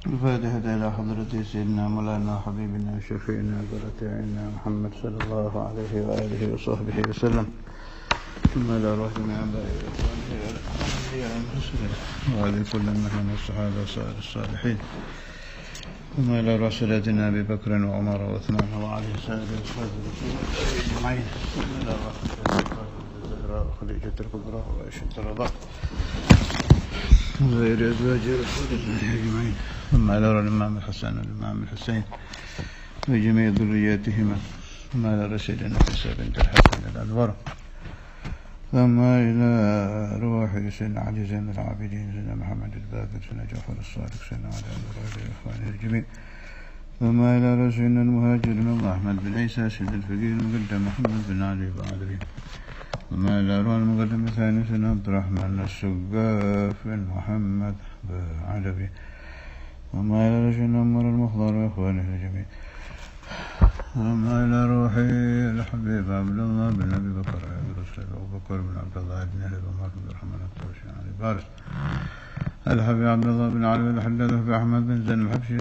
الفاتحة إلى حضرة سيدنا مولانا حبيبنا شفيعنا برتاعنا محمد صلى الله عليه وآله وصحبه وسلم، ثم إلى روح من آبائه وأنفسنا وهذه كل من الصحابة وسائر الصالحين، ثم إلى روح سيدنا أبي بكر وعمر وعثمان وعلي سائر أصحاب رسول الله أجمعين، ثم إلى روح الزهراء وخديجة الكبرى وعائشة الرضا غير أزواج رسول الله أجمعين، ثم إلى الإمام الحسن والإمام الحسين وجميع ذرياتهما، ثم إلى رشيدنا عيسى بنت الحسن الأنور، ثم إلى روح سيدنا علي زين العابدين، سيدنا محمد الباقر، سيدنا جعفر الصادق، سيدنا علي الراشد إخوانه الجميع، ثم إلى رسولنا المهاجرين أحمد بن عيسى سيد الفقيه المقدم محمد بن علي بعدري، ثم إلى روح المقدم الثاني سيدنا عبد الرحمن السقاف بن محمد بعدوي، ثم إلى رسولنا عمر المخضر وإخوانه الجميع، ثم إلى روحي الحبيب عبد الله بن أبي بكر أبو بكر بن عبد الله بن أهل عمر بن الرحمن الطوشي علي بارس، الحبيب عبد الله بن علي الحداد في أحمد بن زين الحبشي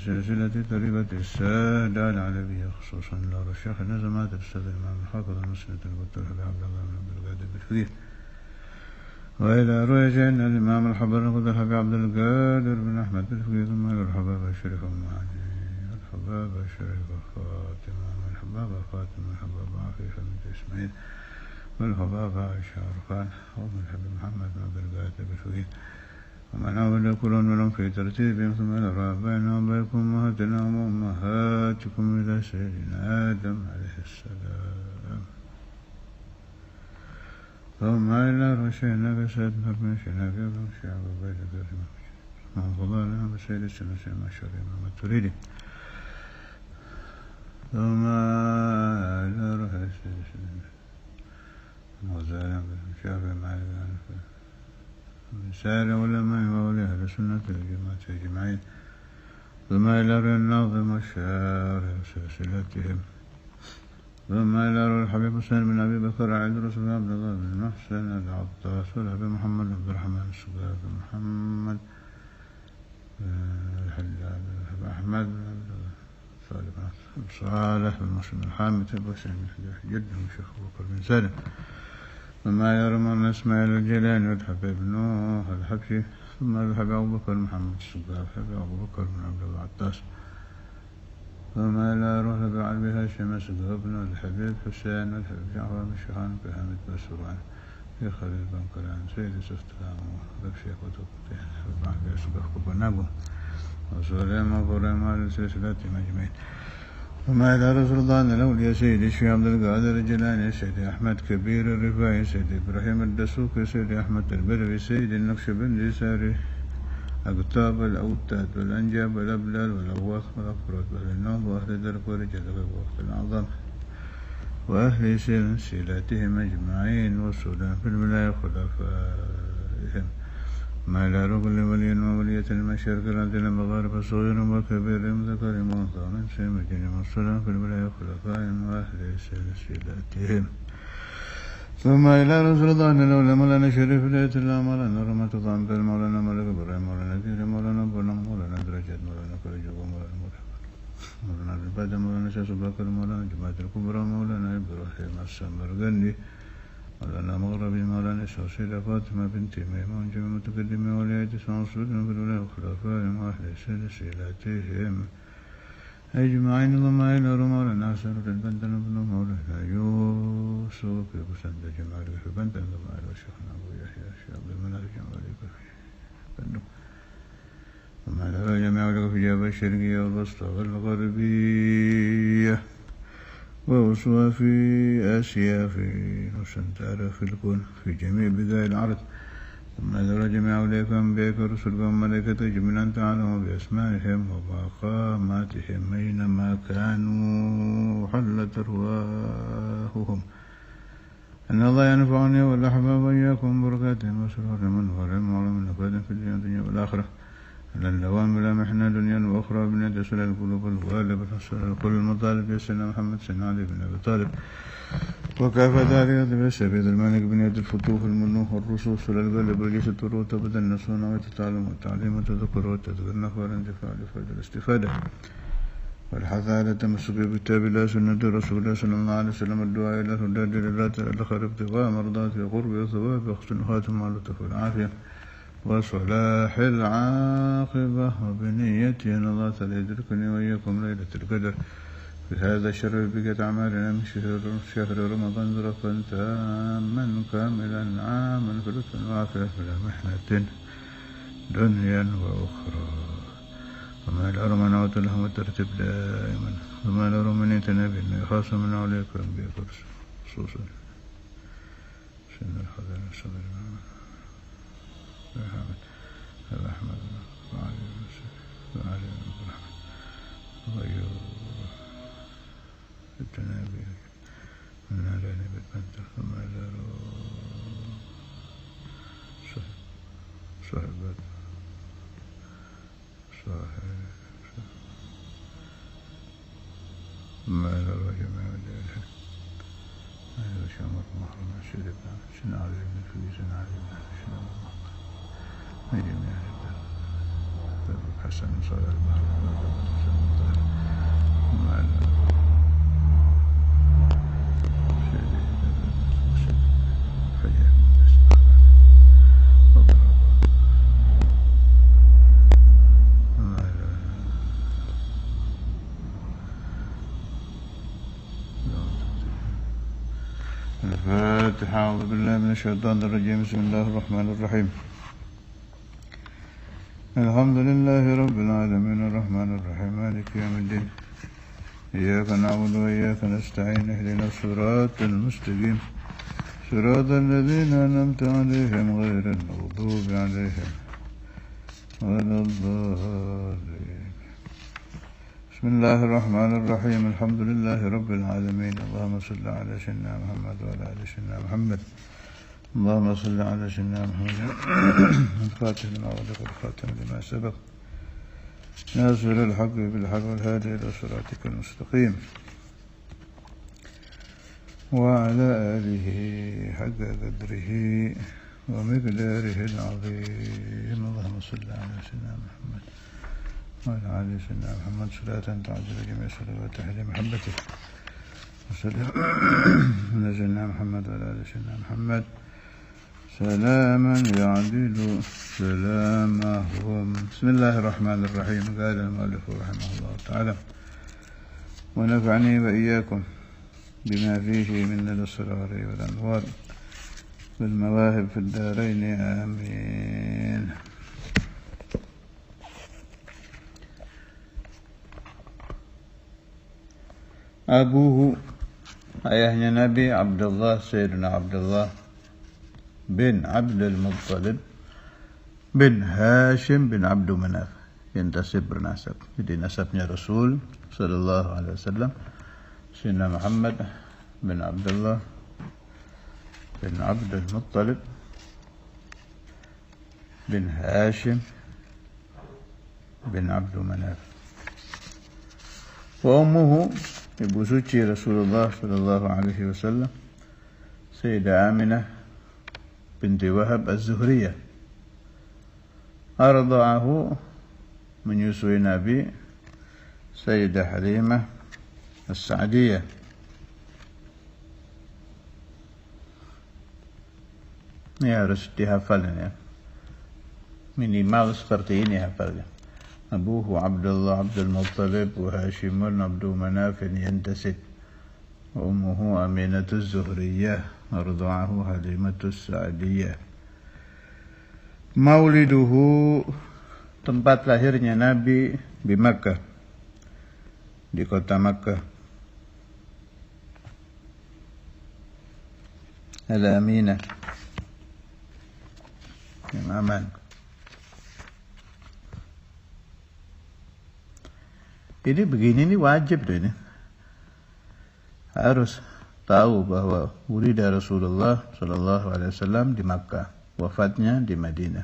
سلسلة طريقة السادة العلوية، خصوصا لدار الشيخ نزمات الأستاذ الإمام الحافظ المسند الدكتور الحبيب عبد الله بن عبد القادر بالفقيه، وإلى رؤيتنا الإمام الحبر الحبيب عبد القادر بن أحمد بالفقيه، ثم إلى الحباب الشريف المعاني الحباب الشريف فاطمة الحباب فاطمة الحباب عفيفة بنت إسماعيل والحباب شارفان وابن الحبيب محمد بن عبد القادر بالفقيه، ومن أول كلون منهم في ترتيبهم، ثم إلى ربنا وبينكم أمهاتنا وأمهاتكم إلى سيدنا آدم عليه السلام، ثم إلى رشينا بسيدنا بن شنا بن شعب بيت كريم من فضلنا بسيد السنة ما شريم ما تريد، ثم إلى رشينا وزارا بن شعب معلم من سائر علماء وأولي أهل السنة والجماعة أجمعين، ثم إلى الناظم والشارع وسلسلتهم، ثم إلى الحبيب حسين بن أبي بكر عيد رسول عبد الله بن محسن العطاس والحبيب محمد عبد الرحمن السقاف محمد الحلال الحبيب أحمد بن عبد الله صالح بن مسلم الحامد بن حسين بن حجاج جدهم الشيخ أبو بكر بن سالم، ثم يرمى إسماعيل الجيلاني والحبيب نوح الحبشي، ثم الحبيب أبو بكر محمد السقاف الحبيب أبو بكر بن عبد الله العطاس، ثم إلى روح بعد بها شمس بن الحبيب حسين والحبيب جعفر بن شيخان بحمد بسرعان في خليل بن كران سيد سفتان وبشي كتب بعد يسقف بنابو وسليم وقريم على سلسلتهم أجمعين، ثم إلى رسول الله الأولياء سيدي الشيخ عبد القادر الجيلاني، سيدي أحمد كبير الرفاعي، سيدي إبراهيم الدسوقي، سيدي أحمد البروي، سيدي النقشبندي، ساري أقطاب الأوتاد والأنجاب والأبلال والأغواث والأفراد والنوم وأهل الدرك ورجال الوقت الأعظم وأهل سلسلتهم أجمعين، والسودان في الولاية خلفائهم، ما إلى رجل ولي وولية المشارق العدل المغارب الصغير وكبيرهم ذكرهم وأنثى من سيمجهم والسلام في الولاية خلفائهم وأهل سلسلتهم، ثم إلى رسول الله الأولى مولانا شريف ولاية الله مولانا رحمة الله بن مولانا ملك إبراهيم مولانا كير مولانا بنا مولانا درجات مولانا كرجو مولانا البدر مولانا شاس بكر مولانا جماعة الكبرى مولانا إبراهيم السمرقندي مولانا مغربي مولانا سوسيدة فاطمة بنت ميمون جميع متقدمين ولاية سنصر في الولاية خلفائهم وأهل سلسلتهم أجمعين، اللهم إلى مولانا حسن البندن بن مولانا يوسف بسند جمال في بندن اللهم إلى شيخنا أبو يحيى الشيخ عبد المنعم جمالي في بندن، ثم إلى جميع الأفجاب الشرقية والوسطى والغربية ووسوى في آسيا في نسنتارا في الكون في جميع بقاع الأرض، ثم إلى جميع أولئك أنبياء ورسلك وملائكة جميعا تعالوا بأسمائهم ومقاماتهم أينما كانوا حلت أرواحهم، أن الله ينفعني والأحباب وإياكم بركاتهم وسرور من ورم ومن نفاد في الدنيا والآخرة، على الدوام بلا محنة دنيا وأخرى بنا تسل القلوب الغالب تحصل كل المطالب يا سيدنا محمد سيدنا علي بن أبي طالب، وكافة ذلك بالسبيل الملك بنية الفتوح المنوح والرصوص للقلب والجسد والرتبة النصون والتعلم والتعليم والتذكر والتذكر النفع والاندفاع لفائدة الاستفادة والحث على التمسك بكتاب الله سنة رسول الله صلى الله عليه وسلم الدعاء إلى الهدى لله الخير ابتغاء مرضات القرب والثواب وحسن الخاتم واللطف والعافية وصلاح العاقبة وبنيتي أن الله تعالى يدركني وإياكم ليلة القدر في هذا الشرف بقيت أعمالنا من شهر رمضان ظرفا تاما كاملا عاما في لطف وعافية بلا محنة دنيا وأخرى وما الأرى نعوت لهم الترتيب دائما وما الأرى من يتنبي أنه خاصة من عليك وأنبياء خصوصا سنة الحضر الصدر الرحمن وعلي وعلي الرحمن وغيره التنابي من علينا بالبنت وما الأرى صحبات ما لا جميع ذلك هذا شمر محرم الشرب شنو علينا في شنو علينا شنو ما جميع ذلك حسن صلى البحر ما لا الفاتحة. أعوذ بالله من الشيطان الرجيم. بسم الله الرحمن الرحيم. الحمد لله رب العالمين الرحمن الرحيم مالك يوم الدين إياك نعبد وإياك نستعين اهدنا الصراط المستقيم صراط الذين أنعمت عليهم غير المغضوب عليهم ولا الضالين. بسم الله الرحمن الرحيم. الحمد لله رب العالمين. اللهم صل على سيدنا محمد وعلى آل سيدنا محمد. اللهم صل على سيدنا محمد الفاتح لما أغلق الخاتم لما سبق ناصر الحق بالحق والهادي إلى صراطك المستقيم وعلى آله حق قدره ومقداره العظيم. اللهم صل على سيدنا محمد وعلى آل سيدنا محمد صلاة تعجل جميع صلوات أهل محبته وسلم على سيدنا محمد وعلى آل سيدنا محمد سلاما يعدل سلامهم. بسم الله الرحمن الرحيم. قال المؤلف رحمه الله تعالى ونفعني وإياكم بما فيه من الأسرار والأنوار والمواهب في الدارين آمين. Abuhu ayahnya Nabi Abdullah Sayyidina Abdullah bin Abdul Muttalib bin Hashim bin Abdul Manaf yantasib bernasab. Jadi nasabnya Rasul sallallahu alaihi wasallam Sayyidina Muhammad bin Abdullah bin Abdul Muttalib bin Hashim bin Abdul Manaf. Wa ummuhu ibu suci Rasulullah sallallahu alaihi wasallam Sayyidah Aminah binti Wahab Az-Zuhriyah. Arda'ahu menyusui Nabi Sayyidah Halimah As-Sa'diyah. Ini harus dihafal ya. Minimal seperti ini hafalnya. Abuhu Abdullah Abdul Muttalib wa Hashimun Abdul Manaf yantasib wa ummuhu Aminatu Az-Zuhriyah arda'ahu Halimatu As-Sa'diyah. Mauliduhu tempat lahirnya Nabi di Makkah, di kota Makkah. Al-Aminah yang aman. Ini begini, ini wajib tuh ini. Harus tahu bahwa wulida Rasulullah sallallahu alaihi wasallam di Makkah, wafatnya di Madinah.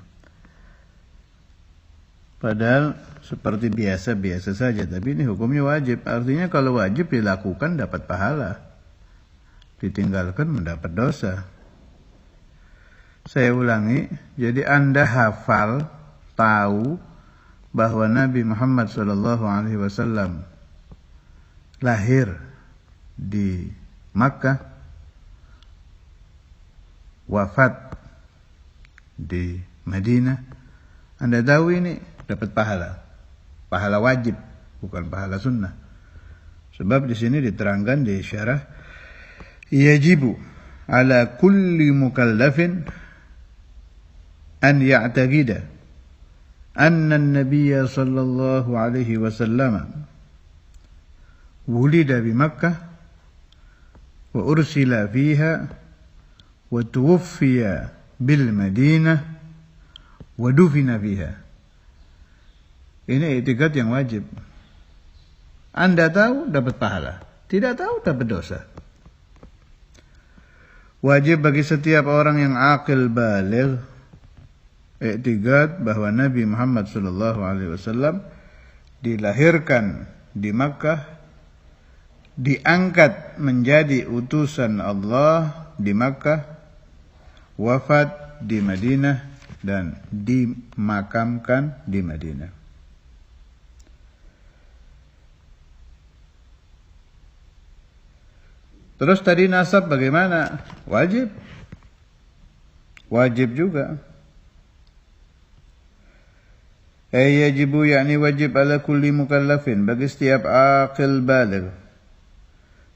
Padahal seperti biasa-biasa saja, tapi ini hukumnya wajib. Artinya kalau wajib dilakukan dapat pahala. ditinggalkan mendapat dosa. Saya ulangi, jadi Anda hafal, tahu bahwa Nabi Muhammad SAW lahir di Makkah, wafat di Madinah. Anda tahu ini dapat pahala wajib, bukan pahala sunnah. Sebab di sini diterangkan di syarah, yajibu ala kulli mukallafin an ya'taqida anna an-nabiyya sallallahu alaihi wasallam wulida bi Makkah wa ursila fiha wa tuwaffiya bil Madinah wa dufina fiha. Ini i'tiqad yang wajib. Anda tahu dapat pahala, tidak tahu dapat dosa. Wajib bagi setiap orang yang akil baligh i'tiqad bahwa Nabi Muhammad SAW dilahirkan di Makkah, diangkat menjadi utusan Allah di Makkah, wafat di Madinah, dan dimakamkan di Madinah. Terus tadi nasab bagaimana? Wajib. Wajib juga. Yajibu yakni wajib ala kulli mukallafin, bagi setiap aqil baligh,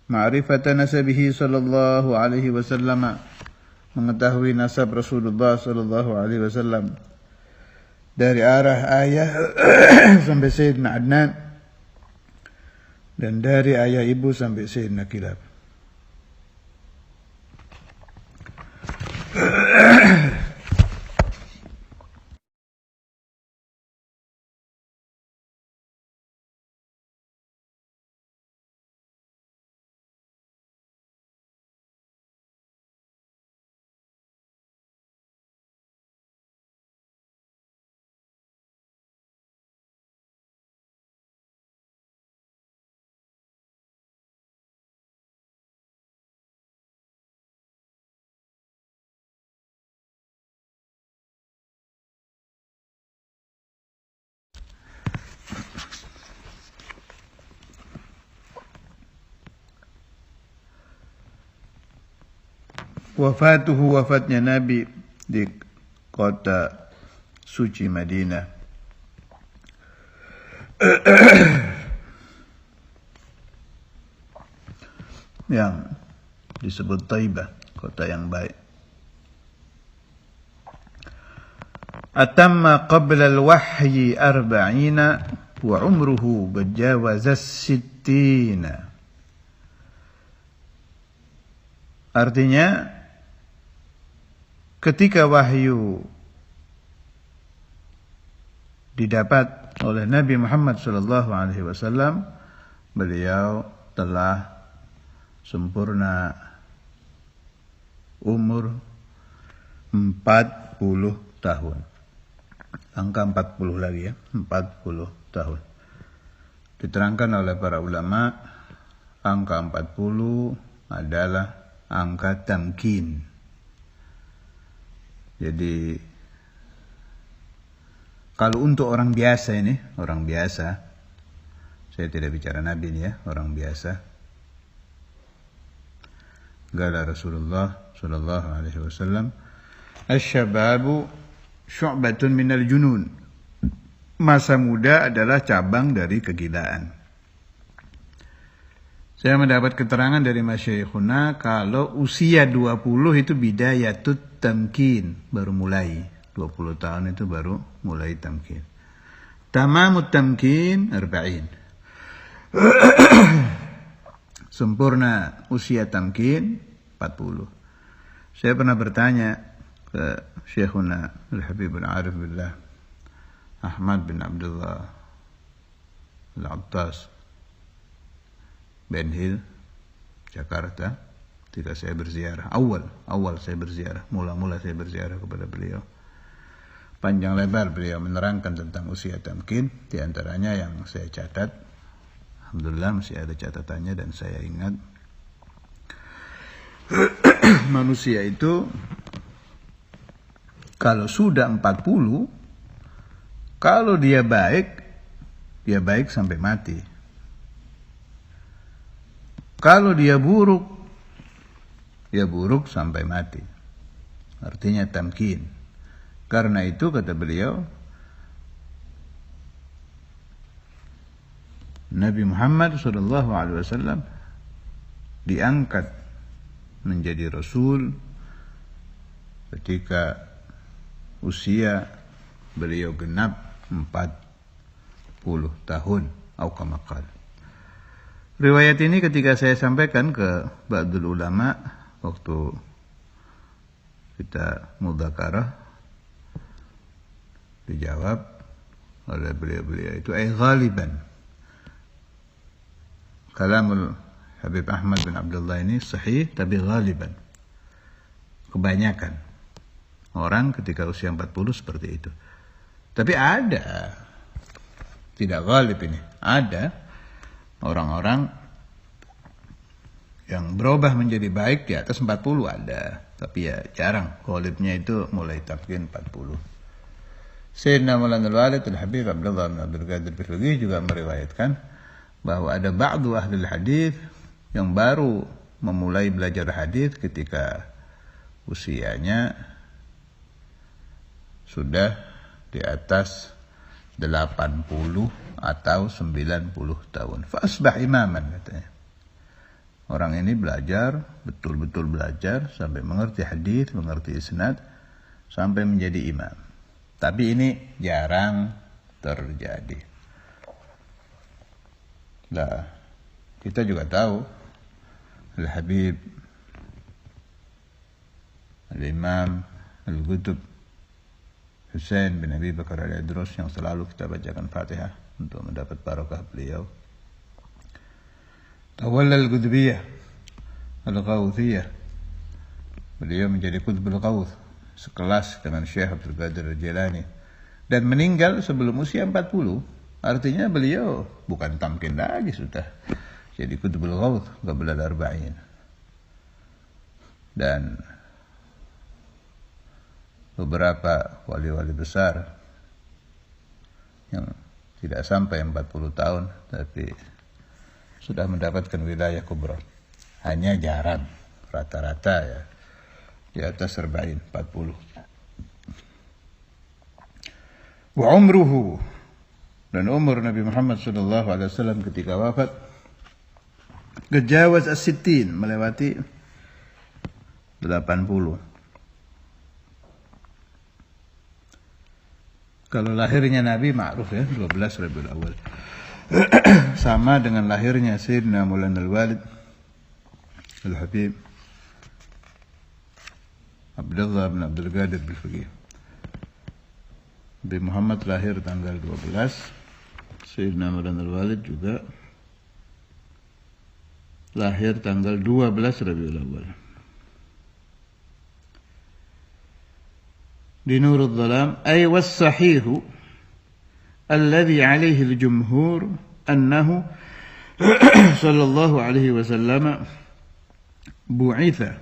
ma'rifata nasabihi sallallahu alaihi wasallam, mengetahui nasab Rasulullah sallallahu alaihi wasallam dari arah ayah sampai Sayyidina Adnan, dan dari ayah ibu sampai Sayyidina Kilab. Wafatuhu, wafatnya Nabi di kota suci Madinah. Yang disebut Taibah, kota yang baik. Atamma qabla al-wahyi 40 wa umruhu bajawaza 60. Artinya ketika wahyu didapat oleh Nabi Muhammad SAW, beliau telah sempurna umur 40 tahun. Angka 40 lagi ya, 40 tahun. Diterangkan oleh para ulama, angka 40 adalah angka tamkin. Jadi kalau untuk orang biasa ini, orang biasa, saya tidak bicara Nabi ini ya, orang biasa. Qala Rasulullah sallallahu alaihi wasallam, "Asy-syababu syu'batun minal junun." Masa muda adalah cabang dari kegilaan. Saya mendapat keterangan dari masyayikhuna kalau usia 20 itu bidayatut tamkin, baru mulai. 20 tahun itu baru mulai tamkin. Tamamut tamkin 40. Sempurna usia tamkin 40. Saya pernah bertanya ke Syekhuna Al-Habib Al-Arif Billah Ahmad bin Abdullah Al-Attas Ben Hill, Jakarta, ketika saya berziarah, awal saya berziarah, mula saya berziarah kepada beliau. Panjang lebar beliau menerangkan tentang usia tamkin, di antaranya yang saya catat, alhamdulillah masih ada catatannya dan saya ingat. manusia itu kalau sudah 40, kalau dia baik sampai mati. Kalau dia buruk sampai mati. Artinya tamkin. Karena itu kata beliau, Nabi Muhammad SAW diangkat menjadi Rasul ketika usia beliau genap 40 tahun. Atau kama qala. Riwayat ini ketika saya sampaikan ke ba'dul ulama waktu kita mudzakarah, dijawab oleh beliau-beliau itu ghaliban. Kalamul Habib Ahmad bin Abdullah ini sahih, tapi ghaliban. Kebanyakan orang ketika usia 40 seperti itu. Tapi ada, tidak ghalib ini, ada orang-orang yang berubah menjadi baik di atas 40 ada. Tapi ya jarang. Ghalibnya itu mulai tamkin 40. Sayyidina Maulana Al-Walid Al-Habib Abdullah bin Abdul Qadir Al-Fiqih juga meriwayatkan bahwa ada ba'du ahli hadis yang baru memulai belajar hadis ketika usianya sudah di atas 80 atau 90 tahun. Fa-asbah imaman katanya. Orang ini belajar, betul-betul belajar sampai mengerti hadis, mengerti isnad, sampai menjadi imam. Tapi ini jarang terjadi. Nah, kita juga tahu Al-Habib Al-Imam Al-Qutb Husain bin Abi Bakar Al-Idrus yang selalu kita bacakan Fatihah untuk mendapat barakah beliau. Tawalla al-Qutbiyah al-Qawthiyah. Beliau menjadi Qutbul Qawth, sekelas dengan Syekh Abdul Qadir Al-Jilani, dan meninggal sebelum usia 40. Artinya beliau bukan tamkin lagi, sudah jadi Qutbul Qawth qabla al-40. Dan beberapa wali-wali besar yang tidak sampai 40 tahun tapi sudah mendapatkan wilayah kubra. Hanya jarang, rata-rata ya di atas 40. Wa umruhu, dan umur Nabi Muhammad SAW ketika wafat gejawaz as-sittin, melewati 80. Kalau lahirnya Nabi ma'ruf ya, 12 Rabiul Awal. Sama dengan lahirnya Sayyidina Maulana Al-Walid Al-Habib Abdullah bin Abdul Qadir Al-Fiqih. Nabi Muhammad lahir tanggal 12, Sayyidina Maulana Al-Walid juga lahir tanggal 12 Rabiul Awal. Di Nurul Dhalam, ay was-sahihu alladhi alaihi al-jumhur annahu sallallahu alaihi wasallam bu'itha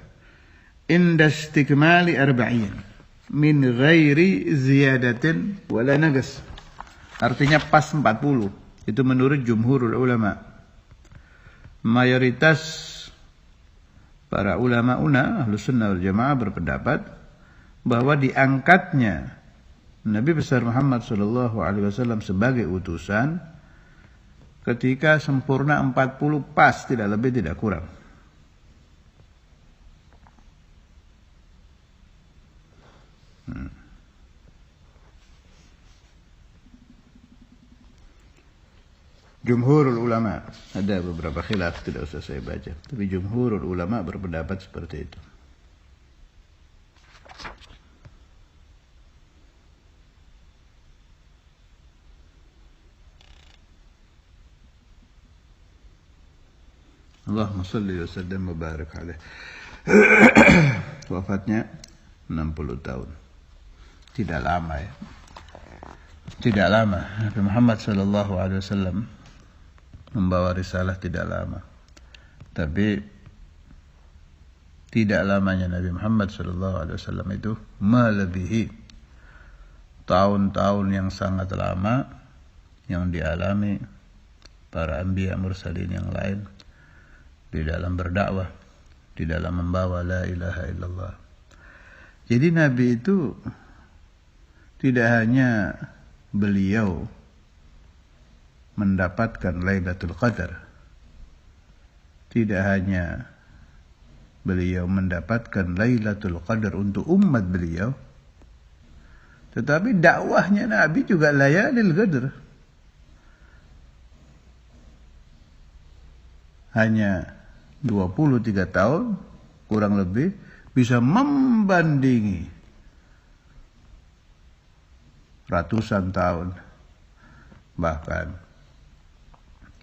inda istikmali 40 min ghairi ziyadatin wala nagas. Artinya pas 40. Itu menurut jumhurul ulama. Mayoritas para ulama Ahlus Sunnah wal Jamaah berpendapat bahwa diangkatnya Nabi besar Muhammad SAW sebagai utusan ketika sempurna 40 pas, tidak lebih tidak kurang. Jumhurul ulama, ada beberapa khilaf, tidak usah saya baca, tapi jumhurul ulama berpendapat seperti itu. Allahumma salli wa sallim wa barik alaih. Wafatnya 60 tahun. Tidak lama ya. Tidak lama. Nabi Muhammad SAW membawa risalah tidak lama. Tapi tidak lamanya Nabi Muhammad SAW itu melebihi tahun-tahun yang sangat lama yang dialami para anbiya mursalin yang lain di dalam berdakwah, di dalam membawa la ilaha illallah. Jadi Nabi itu tidak hanya beliau mendapatkan Lailatul Qadar, tidak hanya beliau mendapatkan Lailatul Qadar untuk umat beliau, tetapi dakwahnya Nabi juga Layalil Qadar. Hanya 23 tahun kurang lebih bisa membandingi ratusan tahun, bahkan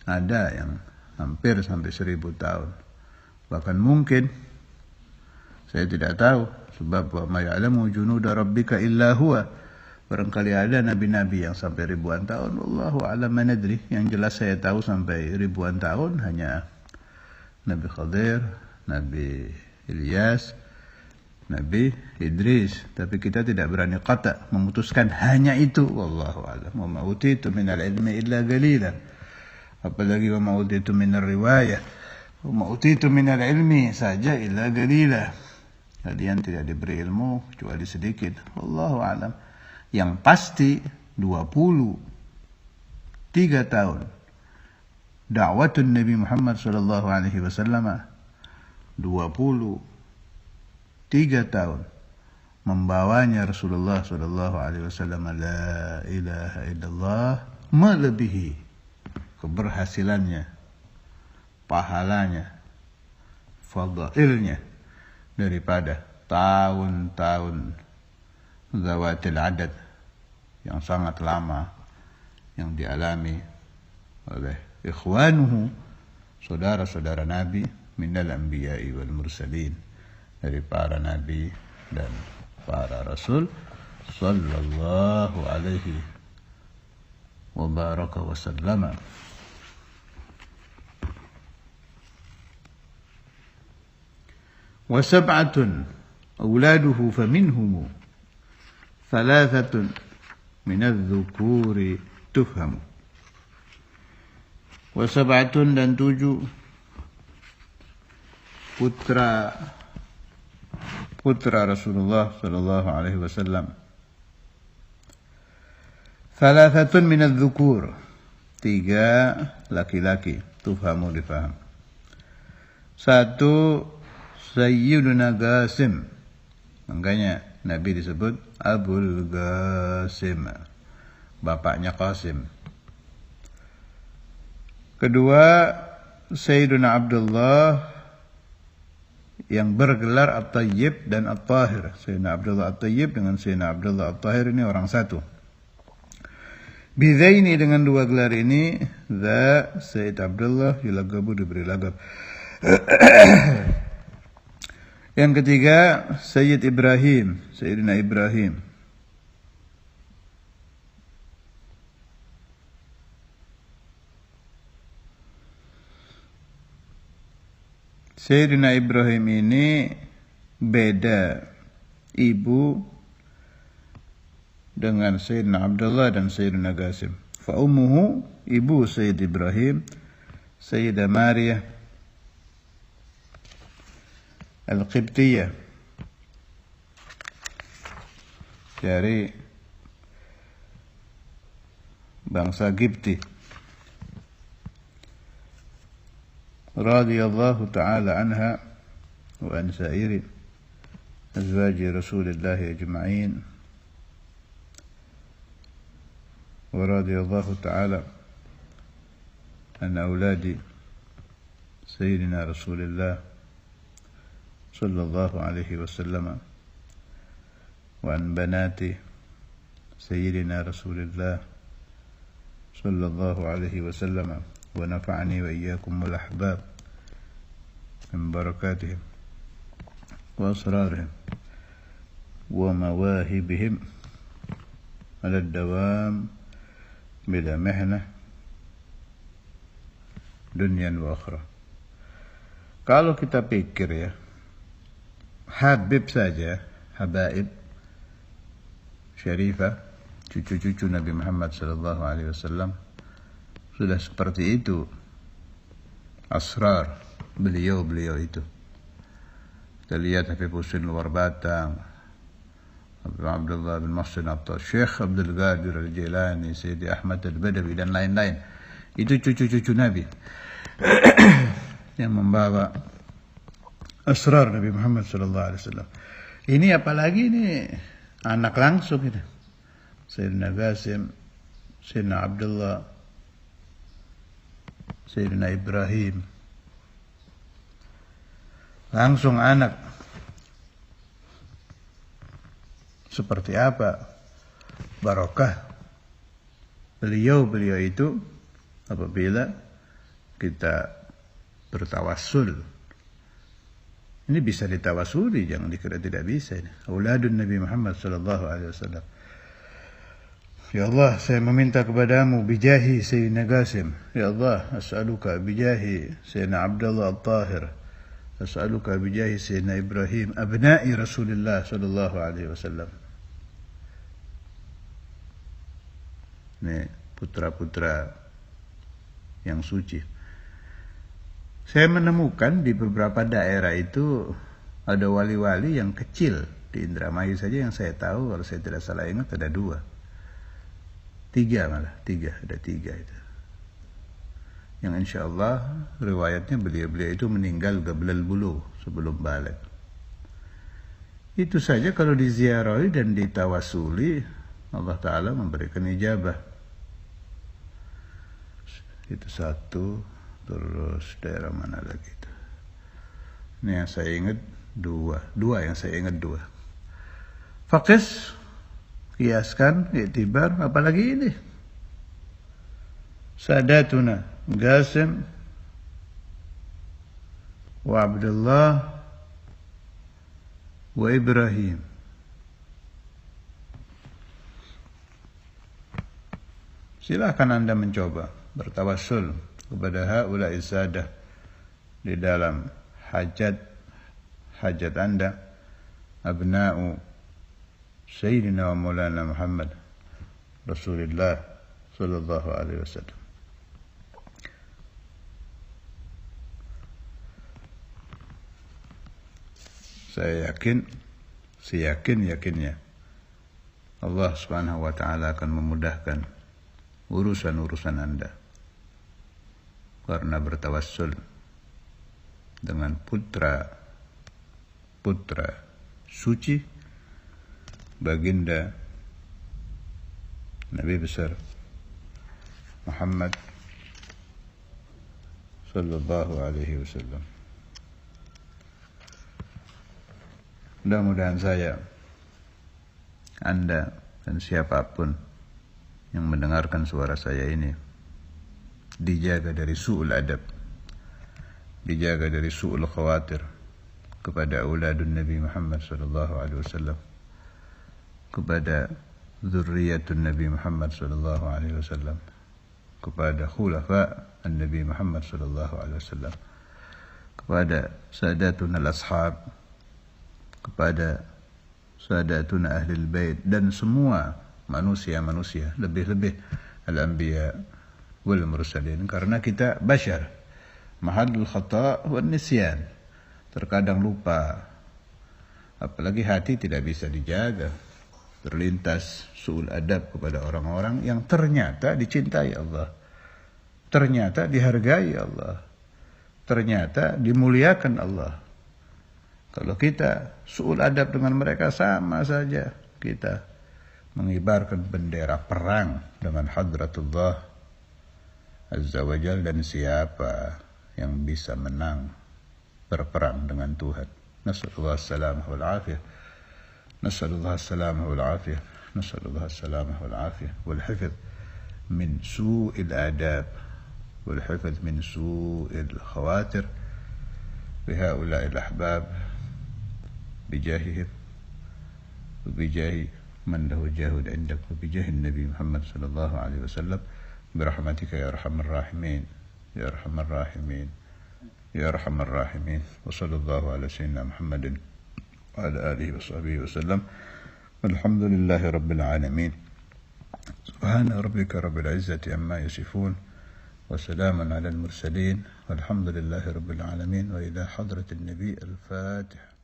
ada yang hampir sampai 1000 tahun, bahkan mungkin, saya tidak tahu, sebab wa ma ya'lamu junuda rabbika illa huwa, barangkali ada nabi-nabi yang sampai ribuan tahun, wallahu a'lam ma nadri. Yang jelas saya tahu sampai ribuan tahun hanya Nabi Khadir, Nabi Ilyas, Nabi Idris. Tapi kita tidak berani kata memutuskan hanya itu, wallahu a'lam. Wa ma utitu minal ilmi illa qalila, apalagi wa ma utitu minar riwayah, wa ma utitu minal ilmi saja illa qalila. Kalian tidak diberi ilmu kecuali sedikit, wallahu a'lam. Yang pasti 23 tahun dakwatun Nabi Muhammad sallallahu alaihi wasallam, 23 tahun membawanya Rasulullah sallallahu alaihi wasallam la ilaha illallah, melebihi keberhasilannya, pahalanya, fadailnya daripada tahun-tahun zawatil adad yang sangat lama yang dialami oleh ikhwanuhu, saudara-saudara Nabi, minal anbiya'i wal mursalin, dari para nabi dan para rasul sallallahu alaihi wa baraka wa sallama. Wa sab'atun auladuhu faminhum thalathatun min adh-dhukuri tufhamu. Wa sab'atun, dan 7 putra Rasulullah sallallahu alaihi wasallam. Thalathatun min adh-dhukur, 3 laki-laki, tufhamu, difaham. 1 Sayyiduna Qasim, makanya Nabi disebut Abul Qasim, bapaknya Qasim. Kedua Sayyiduna Abdullah yang bergelar At-Tayyib dan At-Tahir. Sayyidina Abdullah At-Tayyib dengan Sayyidina Abdullah At-Tahir ini orang satu. Bidaini, dengan 2 gelar ini, Sayyid Abdullah yulagabu, diberi lagab. Yang ketiga Sayyid Ibrahim, Sayyidina Ibrahim. Sayyidina Ibrahim ini beda ibu dengan Sayyidina Abdullah dan Sayyidina Qasim. Fa ummuhu, ibu Sayyid Ibrahim, Sayyidah Maryah Al-Qibtiyah, dari bangsa Qibti, radhiyallahu ta'ala anha wa an sa'iri azwaji Rasulillah ajma'in, wa radhiyallahu ta'ala an auladi Sayyidina Rasulillah sallallahu alaihi wasallam wa an banati Sayyidina Rasulillah sallallahu alaihi wasallam, wa nafa'ani wa iyyakum wal ahbab min barakatihim wa asrarihim wa mawahibihim ala ad-dawam bila mihnah dunyan wa akhirah. Kalau kita pikir ya, Habib saja, habaib syarifah, cucu-cucu Nabi Muhammad sallallahu alaihi wasallam sudah seperti itu. Asrar beliau itu. Kita lihat Habib Husain Luar Batang, Abu Abdullah bin Muhsin Attar, Syekh Abdul Qadir Al-Jilani, Sayyidi Ahmad Al-Badawi dan lain-lain. Itu cucu-cucu Nabi yang membawa asrar Nabi Muhammad sallallahu alaihi wasallam. Ini apalagi ini anak langsung itu. Sayyidina Qasim, Sayyidina Abdullah, Sayyidina Ibrahim. Langsung anak. Seperti apa barokah beliau itu apabila kita bertawassul. Ini bisa ditawasuli, jangan dikira tidak bisa. Auladun Nabi Muhammad sallallahu alaihi wasallam. Ya Allah, saya meminta kepadamu bijahi Sayyidina Qasim. Ya Allah, as'aluka bijahi Sayyidina Abdullah At-Tahir. As'aluka bijahi Sayyidina Ibrahim, abna'i Rasulullah sallallahu alaihi wasallam. Ini putra-putra yang suci. Saya menemukan di beberapa daerah itu ada wali-wali yang kecil. Di Indramayu saja yang saya tahu, kalau saya tidak salah ingat ada 2. 3 malah, 3, ada 3 itu. Yang insya Allah riwayatnya beliau itu meninggal gablal bulu sebelum balik. Itu saja kalau diziarahi dan ditawasuli, Allah Ta'ala memberikan ijabah. Itu 1. Terus daerah mana lagi itu? Ini yang saya ingat 2 yang saya ingat 2. Fakis, kiaskan, iktibar, apalagi ini. Sadatuna Qasim wa Abdullah wa Ibrahim. Silakan Anda mencoba bertawassul kepada haula'i sadah di dalam hajat Anda, abna'u Sayyidina wa Maulana Muhammad Rasulullah sallallahu alaihi wasallam. Saya yakinnya Allah Subhanahu wa taala akan memudahkan urusan-urusan Anda karena bertawassul dengan putra suci baginda Nabi besar Muhammad sallallahu alaihi wasallam. Mudah-mudahan saya, Anda dan siapapun yang mendengarkan suara saya ini dijaga dari su'ul adab, dijaga dari su'ul khawatir kepada auladun Nabi Muhammad sallallahu alaihi wasallam, kepada zurriyatun Nabi Muhammad sallallahu alaihi wasallam, kepada khulafa Nabi Muhammad sallallahu alaihi wasallam, kepada sadatuna al-ashab, kepada sadatuna ahlul bait dan semua manusia-manusia, lebih-lebih al-anbiya wal mursalin, karena kita bashar, mahallul khata' wan nisyan, terkadang lupa, apalagi hati tidak bisa dijaga, terlintas su'ul adab kepada orang-orang yang ternyata dicintai Allah, ternyata dihargai Allah, ternyata dimuliakan Allah. Kalau kita su'ul adab dengan mereka, sama saja kita mengibarkan bendera perang dengan hadratullah Azza wa Jal, dan siapa yang bisa menang berperang dengan Tuhan. Nasallallahu as-salamah wal afiyah. Nasallallahu as-salamah wal afiyah. Nasallallahu as-salamah wal afiyah wal hifdz min su'il adab wal hifdz min su'il khawatir bihaula'i al-ahbab bijahihim wa bijahi man lahu jahud indak wa bijahi Nabi Muhammad sallallahu alaihi wasallam. برحمتك يا أرحم الراحمين يا أرحم الراحمين يا أرحم الراحمين. وصلى الله على سيدنا محمد وعلى آله وصحبه وسلم. والحمد لله رب العالمين. سبحان ربك رب العزة عما يصفون وسلام على المرسلين والحمد لله رب العالمين. وإلى حضرة النبي الفاتح.